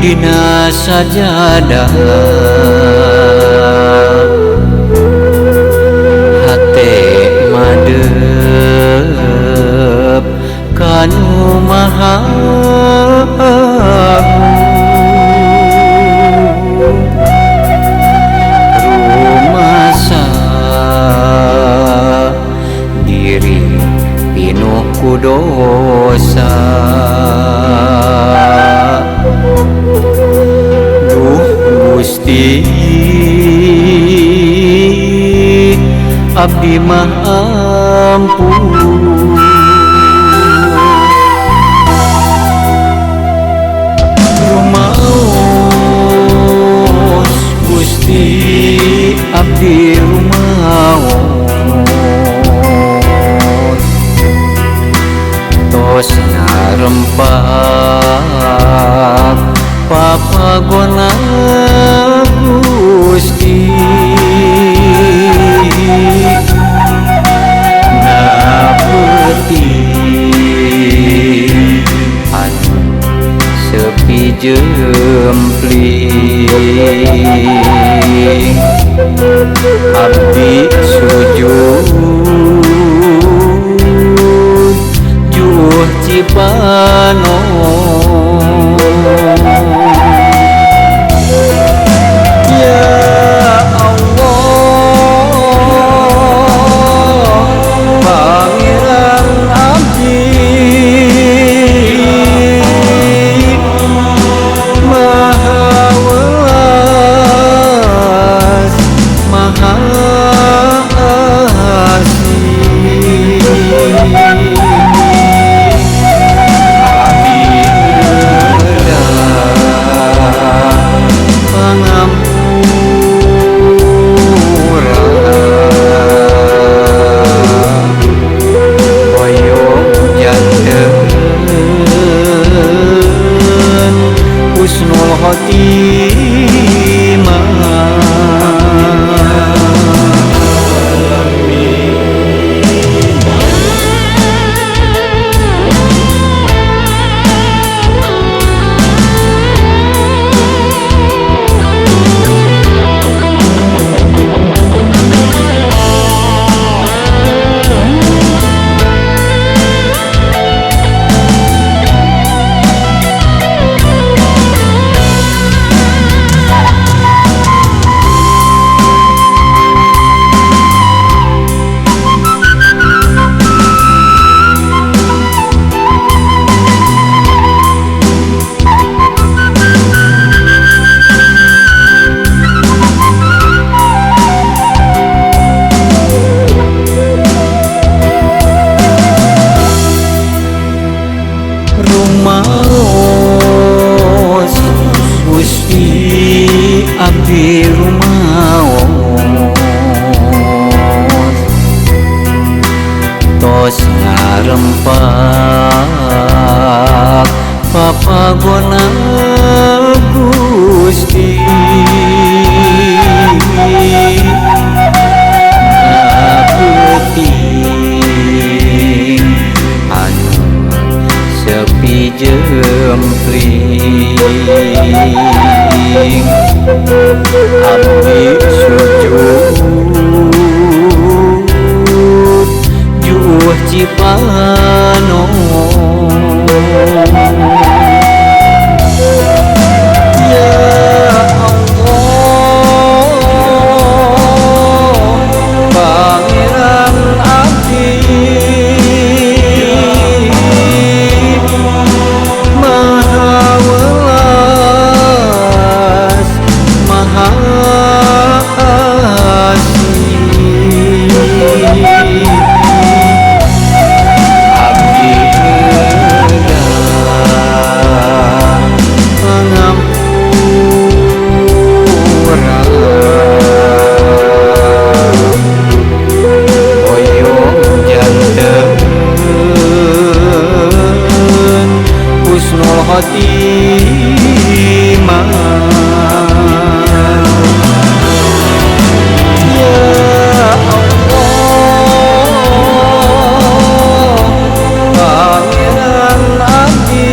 dina sajadah, hate madep kanu maha rumasa diri pinuh ku dosa. Gusti abdi mah ampun, rumaos Gusti abdi rumaos, tos ngarempak papagona Gusti ngapeuti anu sepi jempling, abdi sujud juh cipanon. Ya Allah, Pangeran abdi Maha Welas Maha Asih, husnul khotimah. Rumaos Gusti abdi rumaos, tos ngarempak papagona Gusti ngapeuting anu sepi jempling, abdi sujud juh cipanon. Ya Allah, Pangeran abdi Maha Welas Maha Asih, abdi hendak pangampura, boyong janten husnul khotimah. Ya Allah, Pangeran abdi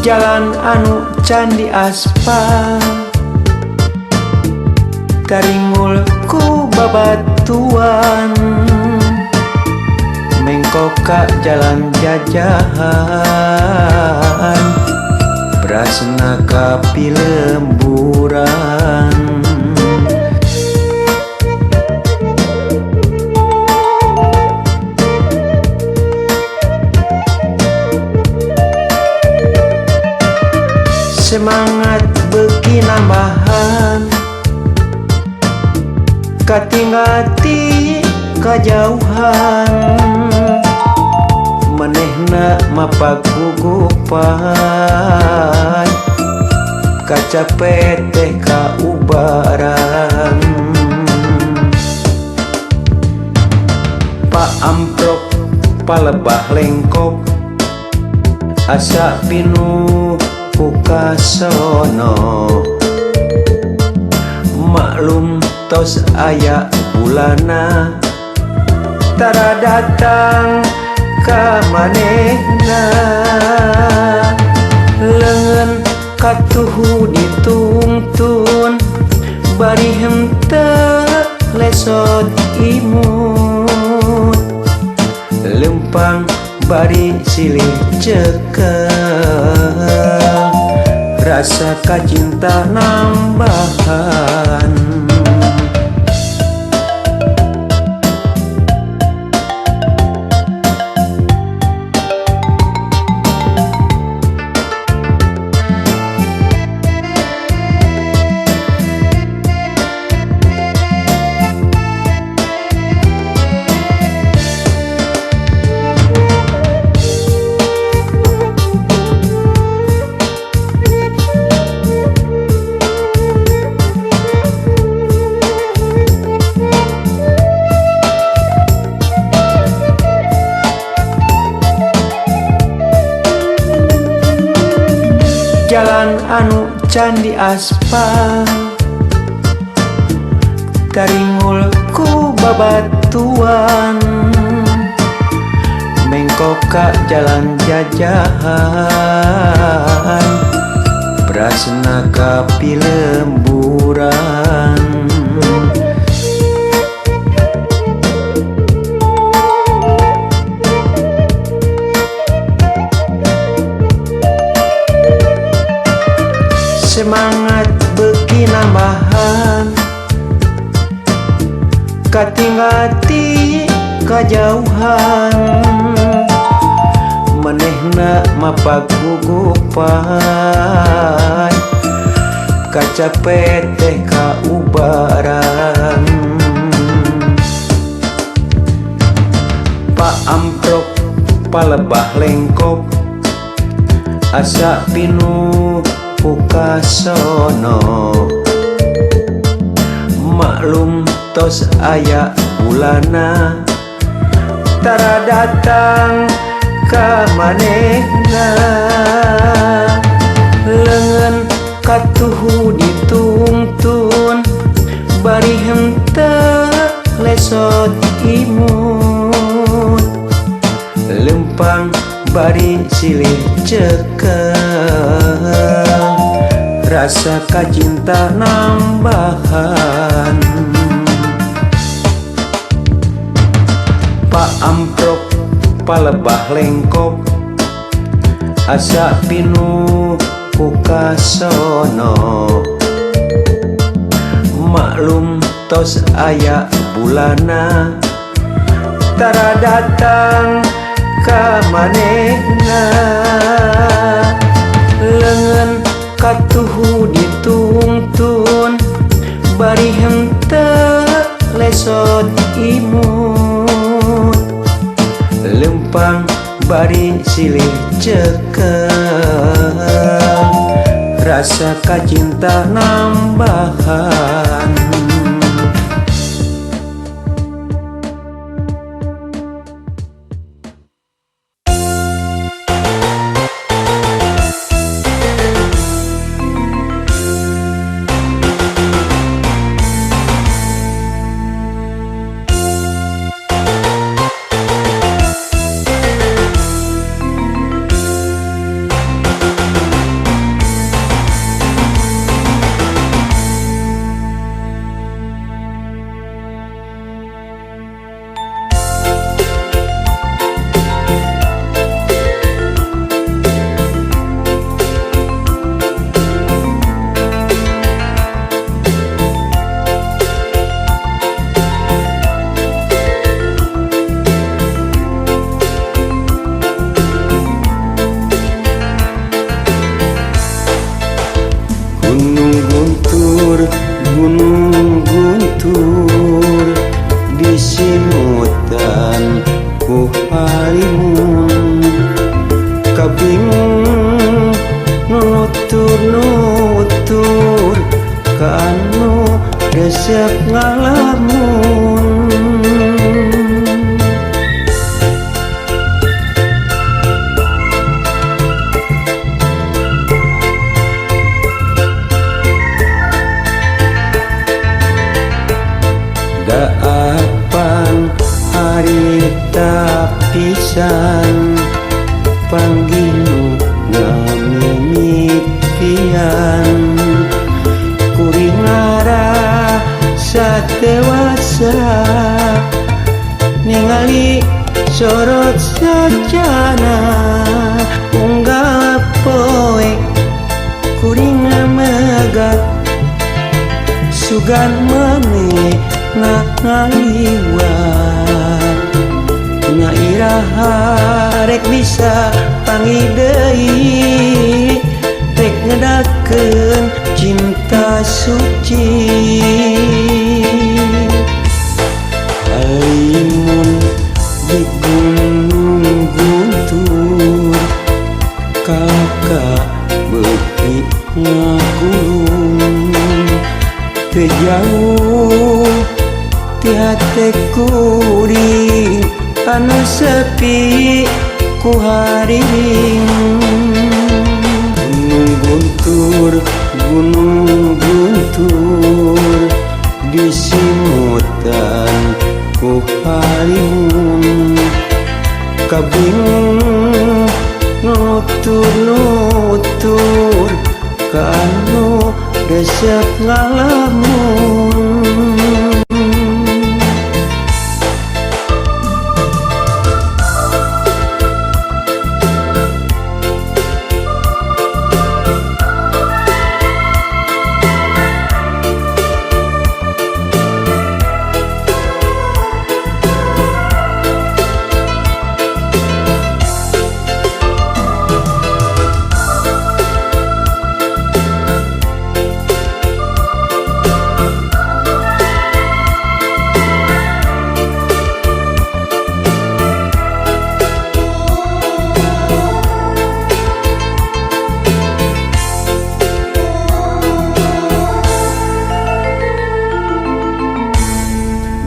Jalan anu can di aspal taringul ku babatuan mengkoka jalan jajahan berasna kapi lemburan semangat beki nambahan katingati kajauhan manehna mapagugupan kacapet teh kaubaran Pak amprok palebah lengkop asa pinuh kasono maklum tos aya bulana tara datang ka manehna leungeun katuhu ditungtun bari henteu lesot imut lempang bari silih cekel rasa kacinta nambahan jalan anu can di aspal taringul ku babatuan mengkoka jalan jajahan berasna kapi lemburan semangat beki nambahan katingati kajauhan manehna mapagugupan kacapet teh kaubaran Pak amprok palebah lengkop asa pinuh kasono maklum tos aya bulana tara datang ka manehna leungeun katuhu ditungtun bari henteu lesot imut lempang bari silih cekel rasa kacinta nambahan Pak amprok palebah lengkop asa pinuh kasono maklum tos aya bulana tara datang ka manehna leungeun katuhu ditungtun bari henteu lesot imut lempang bari silih cekel rasa kacinta nambahan resep ngalamun. Daapan harita pisan panggilu ngamimitian kuring ngara satewasa ningali sorot sajana unggal poe kuring ngamegat sugan maneh na ngaliwat na iraha rek bisa pangi deui rek ngedakeun cinta suci alimun di gunung guntur kakak beuki ngagulung teu jauh ti hate kuring anu sepi ku haring gunung guntur disimutan ku halimun kabingung nutur kanu resep ngalamun.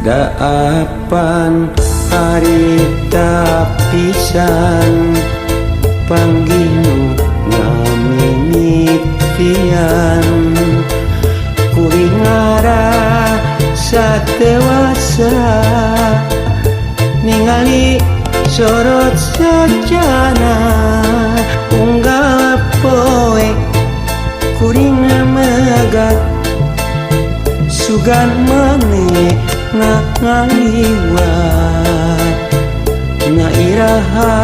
Daapan harita pisan panggilu ngamimitian kuring ngara satewasa ningali sorot sajana unggal poe kuring ngamegat sugan maneh na ngaliwat na iraha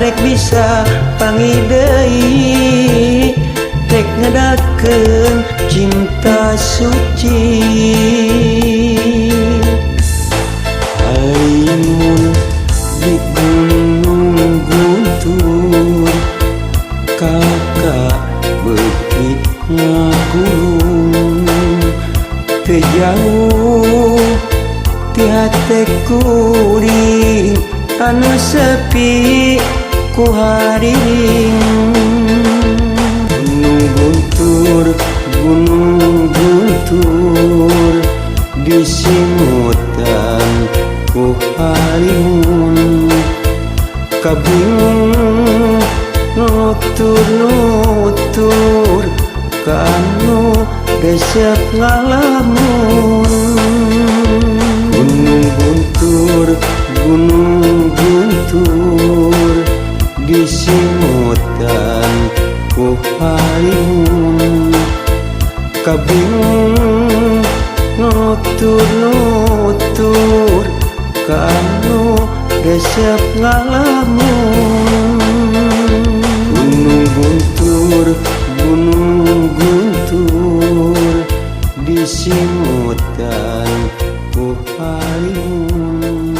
rek bisa pangi deui rek ngedakeun cinta suci alimun di gunung guntur kakak beuki ngagulung teu jauh ti hate kuring anu sepi ku haring gunung guntur disimutan ku halimun kabingung nutur kanu resep ngalamun. Gunung guntur disimutan ku halimun kabingung nutur kanu resep ngalamun. Gunung guntur disimutan ku halimun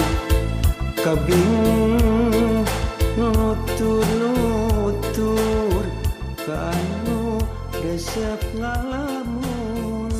kabingung nutur kanu resep ngalamun.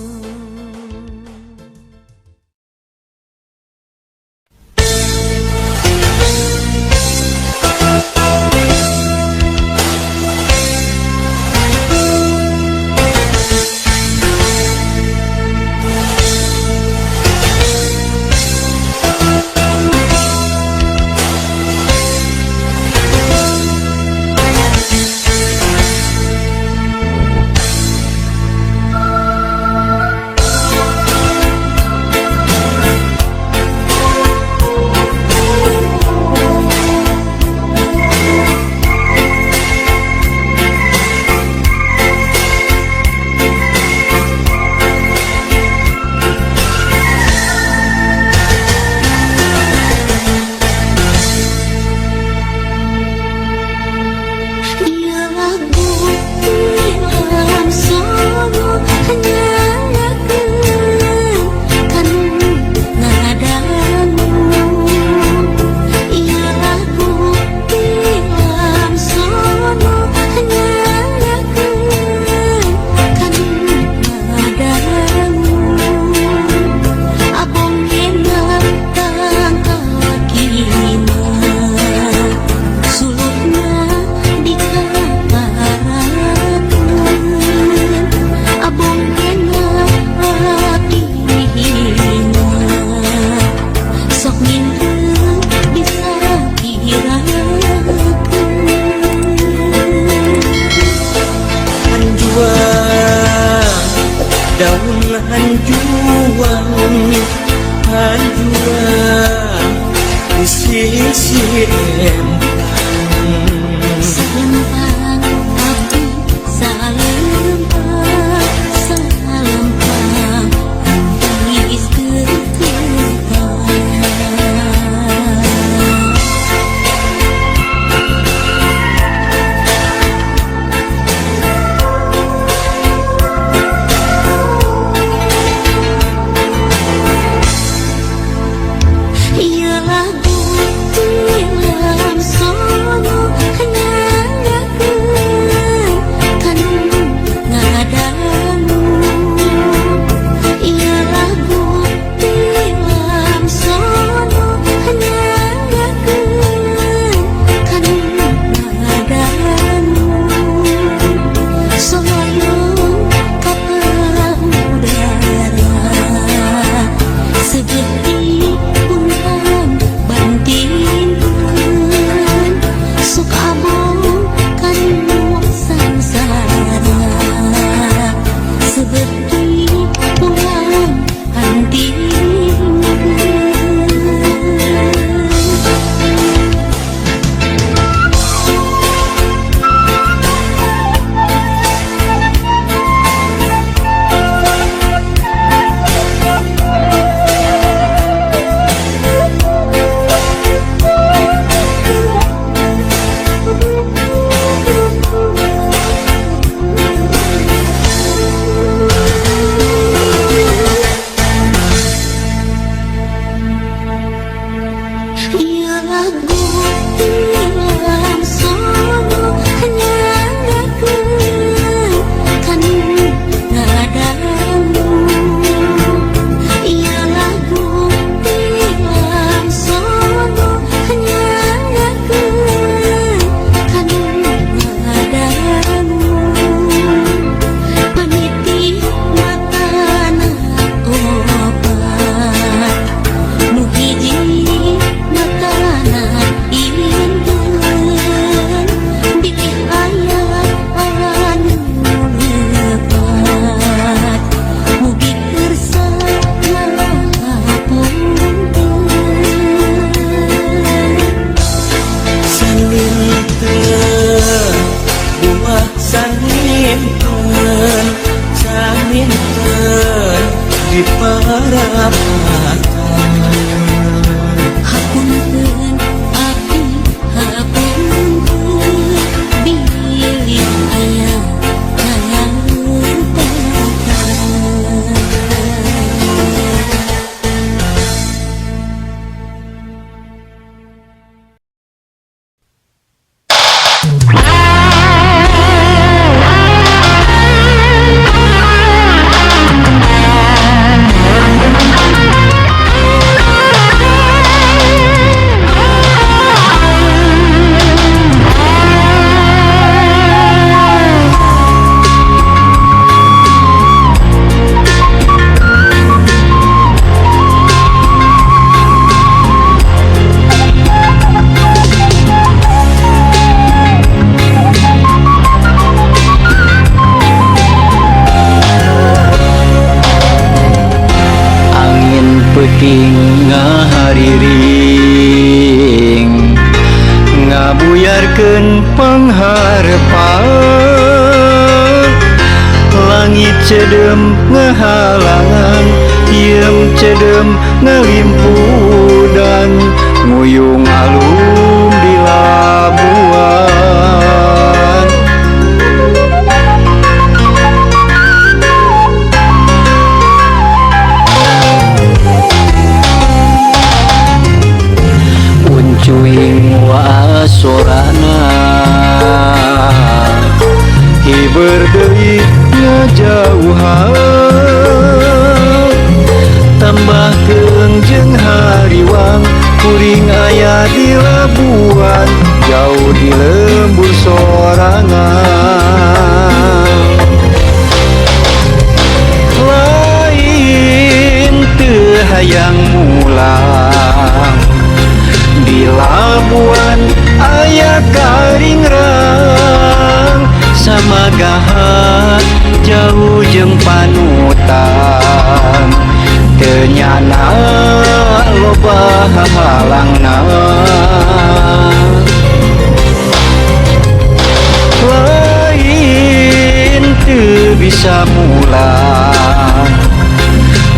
Hanjuran di sisi empang Selempang aku salempang salempang Is ketupang Ialah dalam sono nyanyakeun kan ngadamu Ialah dalam sono nyanyakeun kan ngadamu Soyong kapal udara seperti bunga bandingkeun sok abong kanu sangsara seperti bunga bandingkeun Ialah dalam sono nyanyakeun kan ngadamu Ialah dalam sono nyanyakeun kan ngadamu Peniti matana obat nu hiji matana inten bilih aya anu lebat mugi kersa ngapunten Saminten bunga saminten saminten di parapatan hapunten abdi hapunten bilih aya Angin peuting ngahariring ngabuyarkeun pangharepan langit cedem ngahalangan iem cedem ngalimpudan nguyung alung di labuan uncuing wasorana hiber deui ngajauhan tambahkeun jeung hariwang kuring aya di labuan jauh di lembur sorangan lain teu hayang mulang di labuan aya karingrang samagaha jauh jeung panutan Denyana loba halangna lain teu bisa mulang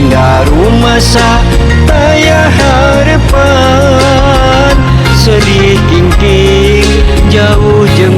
garu masa taya harapan sedih kingking jauh jeung